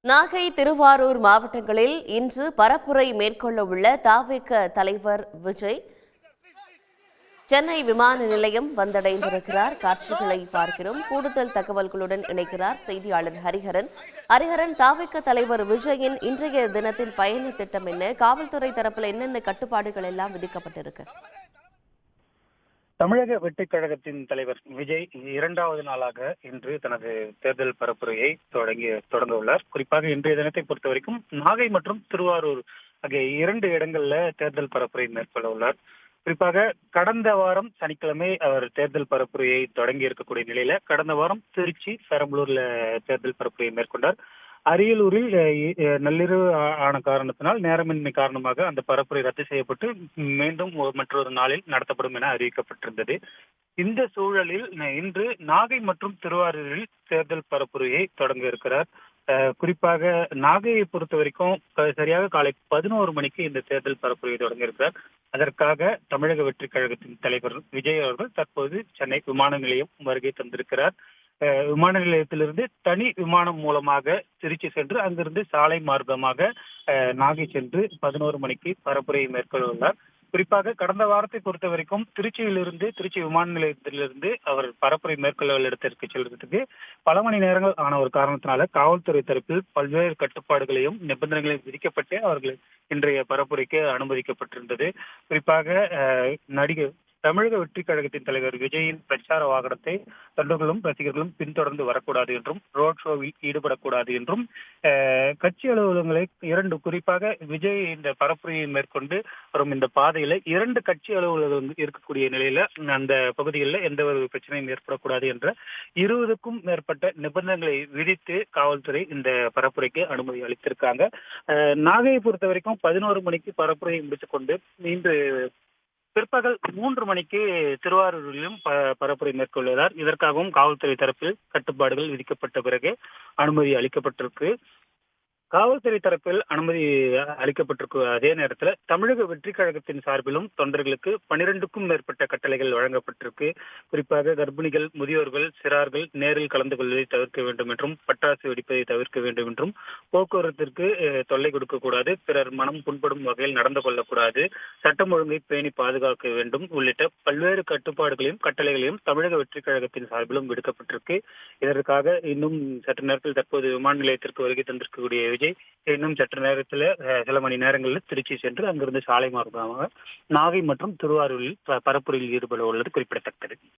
நாகை, திருவாரூர் மாவட்டங்களில் இன்று பரப்புரை மேற்கொள்ள உள்ள தவிக தலைவர் விஜய் சென்னை விமான நிலையம் வந்தடைந்திருக்கிறார். காட்சிகளை பார்க்கிறோம். கூடுதல் தகவல்களுடன் இணைக்கிறார் செய்தியாளர் ஹரிஹரன். ஹரிஹரன், தவிக தலைவர் விஜயின் இன்றைய தினத்தின் பயண திட்டம் என்ன? காவல்துறை தரப்பில் என்னென்ன கட்டுப்பாடுகள் எல்லாம் விதிக்கப்பட்டிருக்கு? தமிழக வெற்றிக் கழகத்தின் தலைவர் விஜய் இரண்டாவது நாளாக இன்று தனது தேர்தல் பரப்புரையை தொடங்க உள்ளார். குறிப்பாக இன்றைய தினத்தை பொறுத்த வரைக்கும் நாகை மற்றும் திருவாரூர் ஆகிய இரண்டு இடங்கள்ல தேர்தல் பரப்புரை மேற்கொள்ள உள்ளார். குறிப்பாக கடந்த வாரம் சனிக்கிழமை அவர் தேர்தல் பரப்புரையை தொடங்கி இருக்கக்கூடிய நிலையில கடந்த வாரம் திருச்சி, பெரம்பலூர்ல தேர்தல் பரப்புரையை மேற்கொண்டார். அரியலூரில் நள்ளிரவு ஆன காரணத்தினால் நேரமின்மை காரணமாக அந்த பரப்புரை ரத்து செய்யப்பட்டு மீண்டும் மற்றொரு நாளில் நடத்தப்படும் என அறிவிக்கப்பட்டிருந்தது. இந்த சூழலில் இன்று நாகை மற்றும் திருவாரூரில் தேர்தல் பரப்புரையை தொடங்க இருக்கிறார். குறிப்பாக நாகையை பொறுத்த வரைக்கும் சரியாக காலை 11 மணிக்கு இந்த தேர்தல் பரப்புரையை தொடங்க இருக்கிறார். அதற்காக தமிழக வெற்றிக் கழகத்தின் தலைவர் விஜய் அவர்கள் தற்போது சென்னை விமான நிலையம் வருகை தந்திருக்கிறார். விமான நிலையத்திலிருந்து தனி விமானம் மூலமாக திருச்சி சென்று அங்கிருந்து சாலை மார்க்கமாக நாகை சென்று 11 மணிக்கு பரப்புரையை மேற்கொள்ள உள்ளார். குறிப்பாக கடந்த வாரத்தை பொறுத்த வரைக்கும் திருச்சி விமான நிலையத்திலிருந்து அவர் பரப்புரை மேற்கொள்ள இடத்திற்கு செல்வதற்கு பல மணி நேரங்கள் ஆன ஒரு காரணத்தினால காவல்துறை தரப்பில் பல்வேறு கட்டுப்பாடுகளையும் நிபந்தனைகளையும் விதிக்கப்பட்டு அவர்கள் இன்றைய பரப்புரைக்கு அனுமதிக்கப்பட்டிருந்தது. குறிப்பாக நடிகர் தமிழக வெற்றிக் கழகத்தின் தலைவர் விஜயின் பிரச்சார வாகனத்தை தொண்டர்களும் ரசிகர்களும் பின்தொடர்ந்து வரக்கூடாது என்றும் ரோட் ஷோவில் ஈடுபடக்கூடாது என்றும் கட்சி அலுவலகங்களை குறிப்பாக விஜய் இந்த பரப்புரையை மேற்கொண்டு வரும் இந்த பாதையில 2 கட்சி அலுவலகங்கள் இருக்கக்கூடிய நிலையில அந்த பகுதிகளில் எந்த ஒரு பிரச்சனையும் ஏற்படக்கூடாது என்ற 20க்கும் மேற்பட்ட நிபந்தனைகளை விதித்து காவல்துறை இந்த பரப்புரைக்கு அனுமதி அளித்திருக்காங்க. நாகையை பொறுத்த வரைக்கும் 11 மணிக்கு பரப்புரையை முடித்துக் கொண்டு இன்று பிற்பகல் 3 மணிக்கு திருவாரூரிலும் பரப்புரை மேற்கொள்வதால் இதற்காகவும் காவல்துறை தரப்பில் கட்டுப்பாடுகள் விதிக்கப்பட்ட பிறகு அனுமதி அளிக்கப்பட்டிருக்கு. காவல்துறை தரப்பில் அனுமதி அளிக்கப்பட்டிருக்கும் அதே நேரத்தில் தமிழக வெற்றிக் கழகத்தின் சார்பிலும் தொண்டர்களுக்கு 12க்கும் மேற்பட்ட கட்டளைகள் வழங்கப்பட்டிருக்கு. குறிப்பாக கர்ப்பிணிகள், முதியோர்கள், சிறார்கள் நேரில் கலந்து கொள்வதை தவிர்க்க வேண்டும் என்றும், பட்டாசு வெடிப்பதை தவிர்க்க வேண்டும் என்றும், போக்குவரத்திற்கு தொல்லை கொடுக்கக்கூடாது, பிறர் மனம் புண்படும் வகையில் நடந்து கொள்ளக்கூடாது, சட்டம் ஒழுங்கை பேணி பாதுகாக்க வேண்டும் உள்ளிட்ட பல்வேறு கட்டுப்பாடுகளையும் கட்டளைகளையும் தமிழக வெற்றிக் கழகத்தின் சார்பிலும் விடுக்கப்பட்டிருக்கு. இதற்காக இன்னும் சற்று நேரத்தில் தற்போது விமான நிலையத்திற்கு வருகை தந்திருக்கக்கூடிய விஜய் இன்னும் சற்று நேரத்தில் சில மணி நேரங்களில் திருச்சி சென்று அங்கிருந்து சாலை மார்க்கமாக நாகை மற்றும் திருவாரூரில் பரப்புரையில் ஈடுபட உள்ளது குறிப்பிடத்தக்கது.